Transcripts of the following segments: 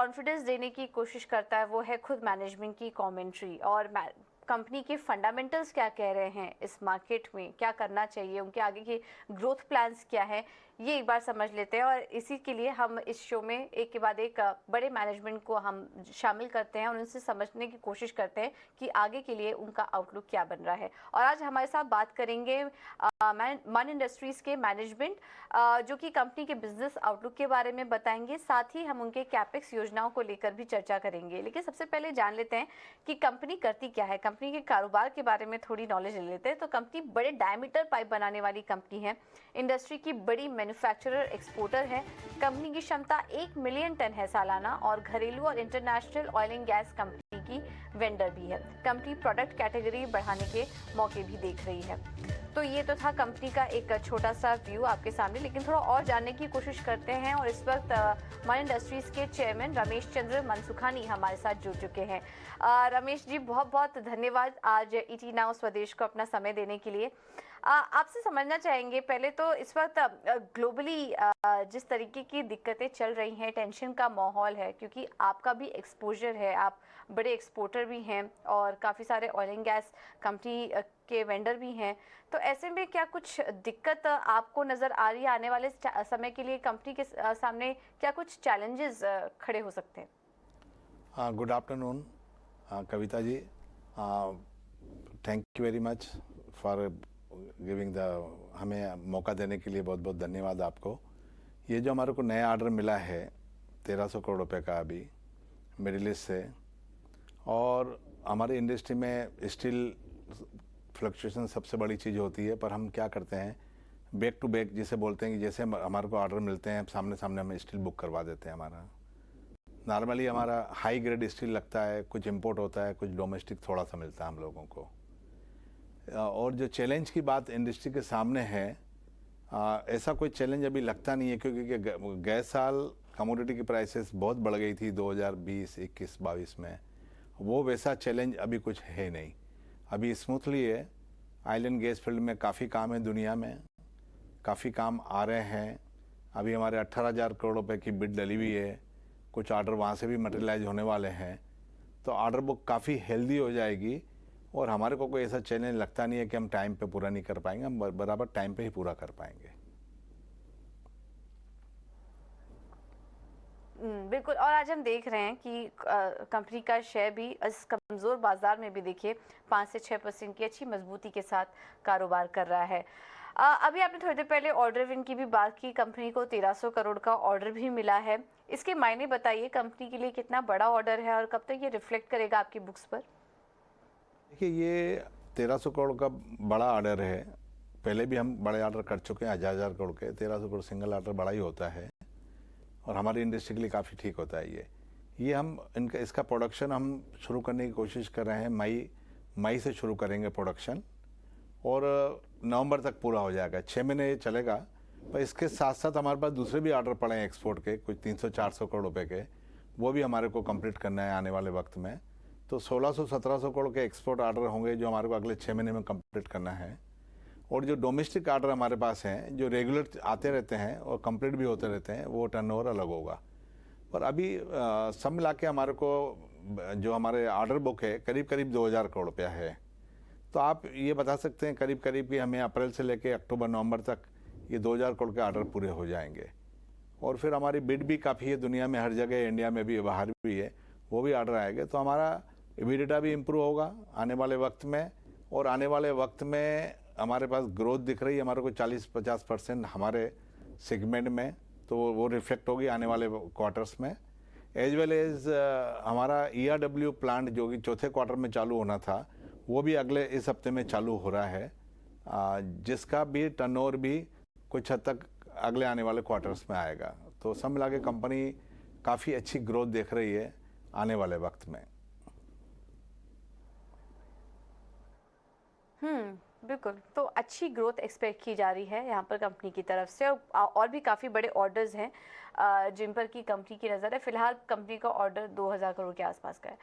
Confidence देने की कोशिश करता है वो है खुद मैनेजमेंट की कमेंट्री और कंपनी के फंडामेंटल्स क्या कह रहे हैं, इस मार्केट में क्या करना चाहिए, उनके आगे के ग्रोथ प्लान्स क्या है, ये एक बार समझ लेते हैं। और इसी के लिए हम इस शो में एक के बाद एक बड़े मैनेजमेंट को हम शामिल करते हैं और उनसे समझने की कोशिश करते हैं कि आगे के लिए उनका आउटलुक क्या बन रहा है। और आज हमारे साथ बात करेंगे मन इंडस्ट्रीज के मैनेजमेंट, जो कि कंपनी के बिजनेस आउटलुक के बारे में बताएंगे, साथ ही हम उनके कैपेक्स योजनाओं को लेकर भी चर्चा करेंगे। लेकिन सबसे पहले जान लेते हैं कि कंपनी करती क्या है, कंपनी के कारोबार के बारे में थोड़ी नॉलेज ले लेते हैं। तो कंपनी बड़े डायमीटर पाइप बनाने वाली कंपनी है, इंडस्ट्री की बड़ी मैन्युफैक्चरर एक्सपोर्टर है। कंपनी की क्षमता 1 मिलियन टन है सालाना और घरेलू और international oil and gas company की वेंडर भी है। कंपनी प्रोडक्ट कैटेगरी बढ़ाने के मौके भी देख रही है। तो ये तो था कंपनी का एक छोटा सा व्यू आपके सामने, लेकिन थोड़ा और जानने की कोशिश करते हैं। और इस वक्त मन इंडस्ट्रीज के चेयरमैन रमेश चंद्र मनसुखानी हमारे साथ जुड़ चुके हैं। रमेश जी, बहुत बहुत धन्यवाद आज ईटी नाउ स्वदेश को अपना समय देने के लिए। आपसे समझना चाहेंगे पहले तो इस वक्त ग्लोबली जिस तरीके की दिक्कतें चल रही हैं, टेंशन का माहौल है, क्योंकि आपका भी एक्सपोजर है, आप बड़े एक्सपोर्टर भी हैं और काफ़ी सारे ऑयल एंड गैस कंपनी के वेंडर भी हैं। तो ऐसे में क्या कुछ दिक्कत आपको नज़र आ रही है आने वाले समय के लिए? कंपनी के सामने क्या कुछ चैलेंजेस खड़े हो सकते हैं? Good afternoon Kavita ji, thank you very much for giving हमें मौका देने के लिए बहुत बहुत धन्यवाद आपको। ये जो हमारे को नया ऑर्डर मिला है 1300 करोड़ रुपए का अभी मिडिल ईस्ट से, और हमारी इंडस्ट्री में स्टिल फ्लक्चुएशन सबसे बड़ी चीज़ होती है, पर हम क्या करते हैं बैक टू बैक जिसे बोलते हैं कि जैसे हमारे को ऑर्डर मिलते हैं सामने सामने हम स्टील बुक करवा देते हैं। हमारा नॉर्मली हमारा हाई ग्रेड स्टील लगता है, कुछ इंपोर्ट होता है, कुछ डोमेस्टिक थोड़ा सा मिलता है हम लोगों को। और जो चैलेंज की बात इंडस्ट्री के सामने है, ऐसा कोई चैलेंज अभी लगता नहीं है, क्योंकि गए साल कमोडिटी की प्राइसेस बहुत बढ़ गई थी 2020, 21, 22 में। वो वैसा चैलेंज अभी कुछ है नहीं, अभी स्मूथली है। ऑयल एंड गैस फील्ड में काफ़ी काम है, दुनिया में काफ़ी काम आ रहे हैं। अभी हमारे 18,000 करोड़ रुपए की बिड डली हुई है, कुछ ऑर्डर वहाँ से भी मटेरियलाइज होने वाले हैं। तो ऑर्डर बुक काफ़ी हेल्दी हो जाएगी और हमारे को कोई ऐसा चैलेंज लगता नहीं है कि हम टाइम पे पूरा नहीं कर पाएंगे, हम बराबर टाइम पे ही पूरा कर पाएंगे। बिल्कुल। और आज हम देख रहे हैं कि कंपनी का शेयर भी इस कमज़ोर बाजार में भी देखिए 5 से 6% की अच्छी मजबूती के साथ कारोबार कर रहा है। अभी आपने थोड़ी देर पहले ऑर्डर विन की भी बात की, कंपनी को 1300 करोड़ का ऑर्डर भी मिला है। इसके मायने बताइए, कंपनी के लिए कितना बड़ा ऑर्डर है और कब तक ये रिफ्लेक्ट करेगा आपकी बुक्स पर? देखिए, ये 1300 करोड़ का बड़ा ऑर्डर है। पहले भी हम बड़े ऑर्डर कर चुके हैं 1000 करोड़ के। 1300 करोड़ सिंगल ऑर्डर बड़ा ही होता है और हमारी इंडस्ट्री के लिए काफ़ी ठीक होता है। ये हम इसका प्रोडक्शन हम शुरू करने की कोशिश कर रहे हैं। मई से शुरू करेंगे प्रोडक्शन और नवंबर तक पूरा हो जाएगा। 6 महीने ये चलेगा। पर इसके साथ साथ हमारे पास दूसरे भी ऑर्डर पड़े हैं एक्सपोर्ट के, कुछ 300-400 करोड़ रुपए के, वो भी हमारे को कंप्लीट करना है आने वाले वक्त में। तो 1600-1700 करोड़ के एक्सपोर्ट ऑर्डर होंगे जो हमारे को अगले 6 महीने में कंप्लीट करना है। और जो डोमेस्टिक ऑर्डर हमारे पास हैं, जो रेगुलर आते रहते हैं और कंप्लीट भी होते रहते हैं, वो टर्नओवर अलग होगा। पर अभी सब मिला के हमारे को जो हमारे ऑर्डर बुक है करीब करीब 2000 करोड़ रुपया है। तो आप ये बता सकते हैं करीब करीब कि हमें अप्रैल से लेके अक्टूबर नवंबर तक ये 2000 करोड़ के ऑर्डर पूरे हो जाएंगे। और फिर हमारी बिड भी काफ़ी है दुनिया में, हर जगह, इंडिया में भी, बाहर भी है, वो भी ऑर्डर आएंगे। तो हमारा एबिडिटा भी इम्प्रूव होगा आने वाले वक्त में। और आने वाले वक्त में हमारे पास ग्रोथ दिख रही है हमारे को 40-50% हमारे सेगमेंट में, तो वो रिफ्लेक्ट होगी आने वाले क्वार्टर्स में। एज वेल एज हमारा ERW प्लांट जो कि चौथे क्वार्टर में चालू होना था, वो भी अगले इस हफ्ते में चालू हो रहा है, जिसका भी टर्नओवर भी कुछ हद तक अगले आने वाले क्वार्टर्स में आएगा। तो सब मिला के कंपनी काफ़ी अच्छी ग्रोथ देख रही है आने वाले वक्त में। बिल्कुल। तो अच्छी ग्रोथ एक्सपेक्ट की जा रही है यहाँ पर कंपनी की तरफ से, और भी काफ़ी बड़े ऑर्डर्स हैं जिन पर की कंपनी की नज़र है। फिलहाल कंपनी का ऑर्डर 2000 करोड़ के आसपास का है।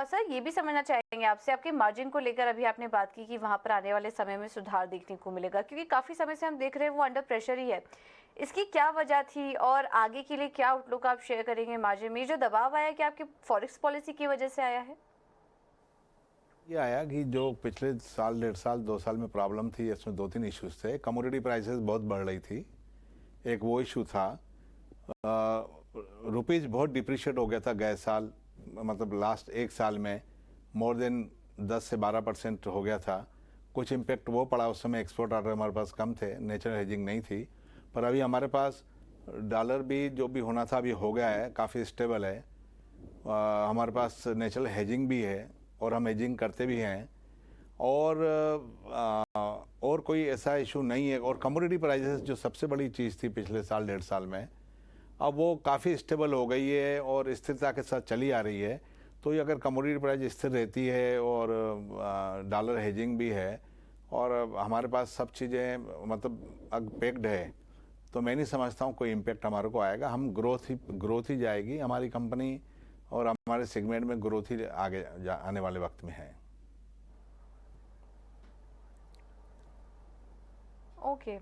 सर, ये भी समझना चाहेंगे आपसे, आपके मार्जिन को लेकर अभी आपने बात की कि वहाँ पर आने वाले समय में सुधार देखने को मिलेगा, क्योंकि काफ़ी समय से हम देख रहे हैं वो अंडर प्रेशर ही है। इसकी क्या वजह थी और आगे के लिए क्या आउटलुक आप शेयर करेंगे मार्जिन में? जो दबाव आया कि आपकी फॉरेक्स पॉलिसी की वजह से आया है? ये आया कि जो पिछले साल, 1.5 साल, 2 साल में प्रॉब्लम थी, इसमें 2-3 इश्यूज थे। कमोडिटी प्राइसेस बहुत बढ़ रही थी, एक वो इशू था। रुपीज बहुत डिप्रिशिएट हो गया था गए साल, मतलब लास्ट 1 साल में मोर देन 10 से 12% हो गया था। कुछ इम्पेक्ट वो पड़ा, उस समय एक्सपोर्ट ऑर्डर हमारे पास कम थे, नेचुरल हेजिंग नहीं थी। पर अभी हमारे पास डॉलर भी जो भी होना था अभी हो गया है, काफ़ी स्टेबल है। हमारे पास नेचुरल हेजिंग भी है और हम हेजिंग करते भी हैं, और कोई ऐसा इशू नहीं है। और कमोडिटी प्राइसेस जो सबसे बड़ी चीज़ थी पिछले साल, 1.5 साल में, अब वो काफ़ी स्टेबल हो गई है और स्थिरता के साथ चली आ रही है। तो ये अगर कमोडिटी प्राइस स्थिर रहती है और डॉलर हेजिंग भी है और हमारे पास सब चीज़ें मतलब पैक्ड है, तो मैं नहीं समझता हूँ कोई इम्पेक्ट हमारे को आएगा। हम ग्रोथ ही जाएगी हमारी कंपनी, और हमारे सेगमेंट में ग्रोथ ही आगे आने वाले वक्त में है। ओके,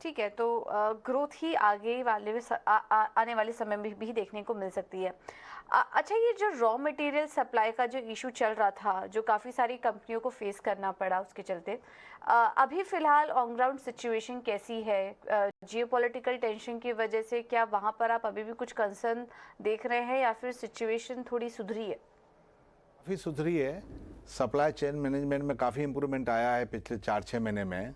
ठीक है। तो ग्रोथ ही आगे वाले आने वाले समय में भी देखने को मिल सकती है। अच्छा, ये जो रॉ मटेरियल सप्लाई का जो इशू चल रहा था, जो काफ़ी सारी कंपनियों को फेस करना पड़ा उसके चलते, अभी फ़िलहाल ऑन ग्राउंड सिचुएशन कैसी है? जियोपॉलिटिकल टेंशन की वजह से क्या वहाँ पर आप अभी भी कुछ कंसर्न देख रहे हैं या फिर सिचुएशन थोड़ी सुधरी है? काफ़ी सुधरी है। सप्लाई चेन मैनेजमेंट में काफ़ी इम्प्रूवमेंट आया है पिछले 4-6 महीने में,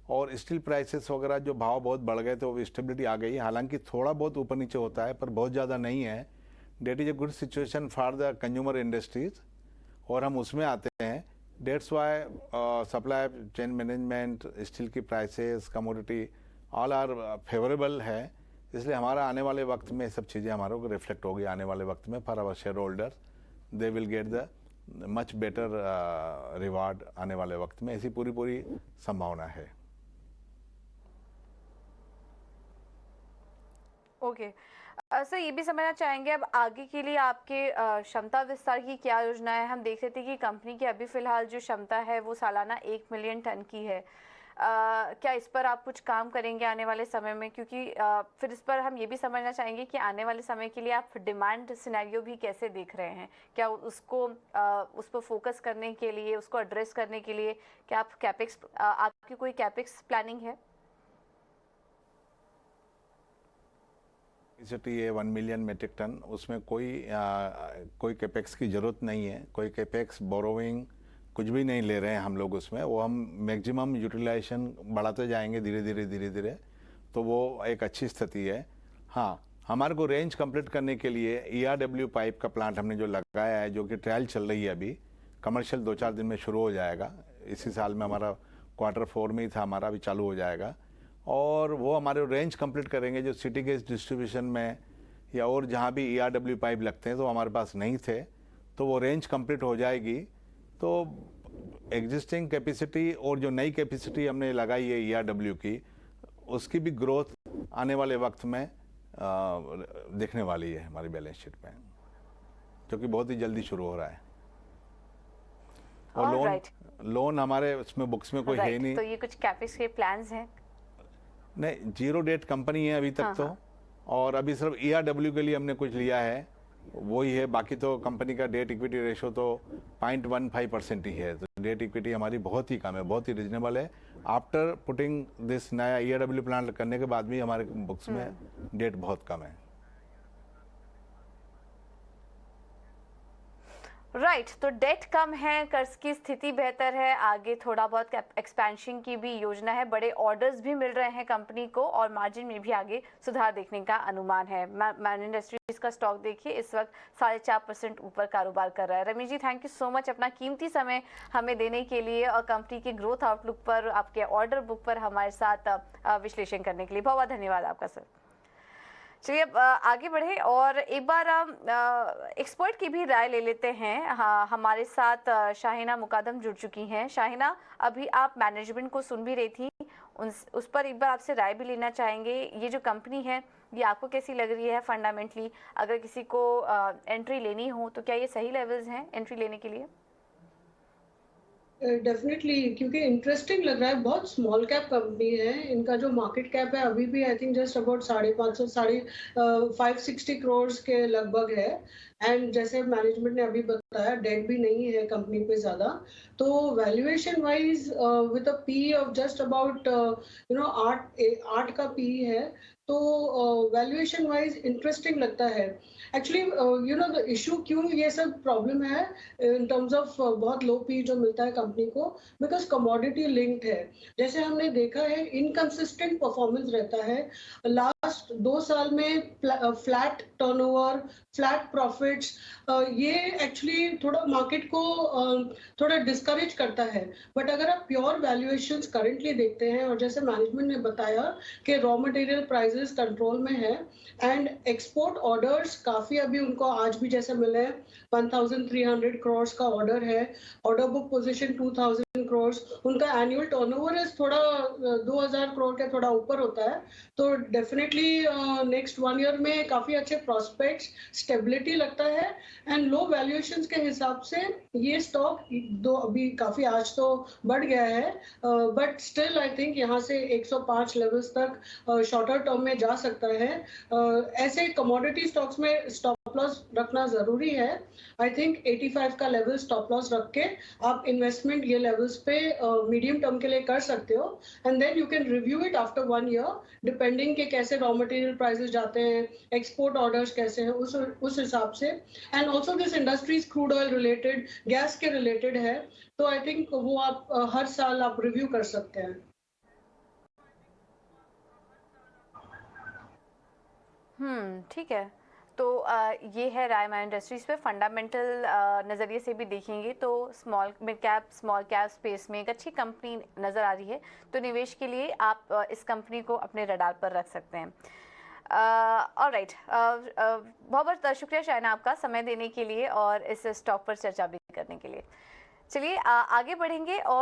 और स्टील प्राइसेस वगैरह जो भाव बहुत बढ़ गए थे वो स्टेबिलिटी आ गई है। हालांकि थोड़ा बहुत ऊपर नीचे होता है पर बहुत ज़्यादा नहीं है। That is a good situation for the consumer industries, और हम उसमें आते हैं। That's why supply chain management, steel की prices, commodity all are favourable है। इसलिए हमारा आने वाले वक्त में सब चीज़ें हमारे को रिफ्लेक्ट होगी आने वाले वक्त में। For our shareholder they will get the much better reward आने वाले वक्त में, ऐसी पूरी संभावना है। ओके, सर ये भी समझना चाहेंगे अब आगे के लिए आपके क्षमता विस्तार की क्या योजना है? हम देख रहे थे कि कंपनी की अभी फिलहाल जो क्षमता है वो सालाना 1 मिलियन टन की है। क्या इस पर आप कुछ काम करेंगे आने वाले समय में? क्योंकि फिर इस पर हम ये भी समझना चाहेंगे कि आने वाले समय के लिए आप डिमांड सिनेरियो भी कैसे देख रहे हैं? क्या उसको उस पर फोकस करने के लिए, उसको एड्रेस करने के लिए क्या आप कैपेक्स आपकी कोई कैपेक्स प्लानिंग है? कैपेसिटी है 1 मिलियन मेट्रिक टन, उसमें कोई कैपेक्स की ज़रूरत नहीं है। कोई कैपेक्स बोरोइंग कुछ भी नहीं ले रहे हैं हम लोग उसमें। वो हम मैक्सिमम यूटिलाइजेशन बढ़ाते जाएंगे धीरे धीरे, तो वो एक अच्छी स्थिति है। हाँ, हमारे को रेंज कंप्लीट करने के लिए ERW पाइप का प्लांट हमने जो लगाया है, जो कि ट्रायल चल रही है अभी, कमर्शियल 2-4 दिन में शुरू हो जाएगा। इसी साल में हमारा Q4 में ही था, हमारा अभी चालू हो जाएगा। और वो हमारे रेंज कंप्लीट करेंगे जो सिटी गैस डिस्ट्रीब्यूशन में या और जहाँ भी ERW पाइप लगते हैं तो हमारे पास नहीं थे, तो वो रेंज कंप्लीट हो जाएगी। तो एग्जिस्टिंग कैपेसिटी और जो नई कैपेसिटी हमने लगाई है ERW की, उसकी भी ग्रोथ आने वाले वक्त में दिखने वाली है हमारी बैलेंस शीट में, जो कि बहुत ही जल्दी शुरू हो रहा है। और लोन हमारे उसमें बुक्स में कोई है नहीं। तो ये कुछ कैपेक्स के प्लान्स हैं? नहीं, जीरो डेट कंपनी है अभी तक। हाँ, तो और अभी सिर्फ ERW के लिए हमने कुछ लिया है, वही है। बाकी तो कंपनी का डेट इक्विटी रेशो तो 0.15% ही है, तो डेट इक्विटी हमारी बहुत ही कम है, बहुत ही रिजनेबल है। आफ्टर पुटिंग दिस नया ERW प्लान करने के बाद भी हमारे बुक्स में डेट बहुत कम है। राइट, तो डेट कम है, कर्ज की स्थिति बेहतर है, आगे थोड़ा बहुत एक्सपेंशन की भी योजना है, बड़े ऑर्डर्स भी मिल रहे हैं कंपनी को और मार्जिन में भी आगे सुधार देखने का अनुमान है। मैन इंडस्ट्रीज का स्टॉक देखिए इस वक्त 4.5% ऊपर कारोबार कर रहा है। Ramesh ji, thank you so much अपना कीमती समय हमें देने के लिए और कंपनी की ग्रोथ आउटलुक पर, आपके ऑर्डर बुक पर हमारे साथ विश्लेषण करने के लिए बहुत बहुत धन्यवाद आपका सर। चलिए अब आगे बढ़े और एक बार एक्सपर्ट की भी राय ले लेते हैं। हाँ, हमारे साथ शाहिना मुकादम जुड़ चुकी हैं। शाहिना, अभी आप मैनेजमेंट को सुन भी रही थी, उस पर एक बार आपसे राय भी लेना चाहेंगे। ये जो कंपनी है ये आपको कैसी लग रही है फंडामेंटली? अगर किसी को एंट्री लेनी हो तो क्या ये सही लेवल्स हैं एंट्री लेने के लिए? डेफिनेटली, क्योंकि इंटरेस्टिंग लग रहा है। बहुत स्मॉल कैप कंपनी है। इनका जो मार्केट कैप है अभी भी आई थिंक जस्ट अबाउट 550 साढ़े 560 करोड़ के लगभग है। एंड जैसे मैनेजमेंट ने अभी बताया, डेट भी नहीं है कंपनी पे ज़्यादा। तो valuation wise with a P of just about 8 का पी है। तो वैल्यूएशन वाइज इंटरेस्टिंग लगता है। एक्चुअली द इशू क्यों ये सब प्रॉब्लम है इन टर्म्स ऑफ बहुत लो पी जो मिलता है कंपनी को, बिकॉज कमोडिटी लिंक्ड है। जैसे हमने देखा है, इनकंसिस्टेंट परफॉर्मेंस रहता है। लास्ट 2 साल में फ्लैट टर्नओवर, फ्लैट प्रॉफिट्स, ये एक्चुअली थोड़ा मार्केट को थोड़ा डिस्करेज करता है। बट अगर आप प्योर वैल्यूएशंस करेंटली देखते हैं, और जैसे मैनेजमेंट ने बताया कि रॉ मटेरियल प्राइसेस कंट्रोल में है, एंड एक्सपोर्ट ऑर्डर्स काफी अभी उनको आज भी जैसे मिले हैं, 1300 करोड़ का ऑर्डर है। Order book position 2000 crore. उनका एनुअल टर्नओवर थोड़ा 2000 करोड़ के थोड़ा ऊपर होता है। तो डेफिनेटली नेक्स्ट 1 ईयर में काफी अच्छे प्रोस्पेक्ट्स, स्टेबिलिटी लगता है। एंड लो वैल्यूएशंस के हिसाब से ये स्टॉक दो अभी काफी आज तो बढ़ गया है, बट स्टिल आई थिंक यहाँ से 105 लेवल्स तक शॉर्टर टर्म में जा सकता है। ऐसे कमोडिटी स्टॉक्स में स्टॉप लॉस रखना जरूरी है। आई थिंक 85 का लेवल स्टॉप लॉस रख के आप इन्वेस्टमेंट ये लेवल्स पे मीडियम टर्म के लिए कर सकते हो। And then you can review it after 1 year, depending के कैसे रॉ मटेरियल प्राइसेस जाते हैं, एक्सपोर्ट ऑर्डर्स कैसे हैं, उस हिसाब से। And also this industry crude oil related, gas के रिलेटेड है। तो आई थिंक वो आप हर साल आप रिव्यू कर सकते हैं। ठीक है। तो ये है रायमा इंडस्ट्रीज पे फंडामेंटल नज़रिए से भी देखेंगे तो small mid cap small cap space में एक अच्छी कंपनी नज़र आ रही है। तो निवेश के लिए आप इस कंपनी को अपने रडार पर रख सकते हैं। ऑलराइट, बहुत बहुत शुक्रिया शायना आपका समय देने के लिए और इस स्टॉक पर चर्चा भी करने के लिए। चलिए आगे बढ़ेंगे और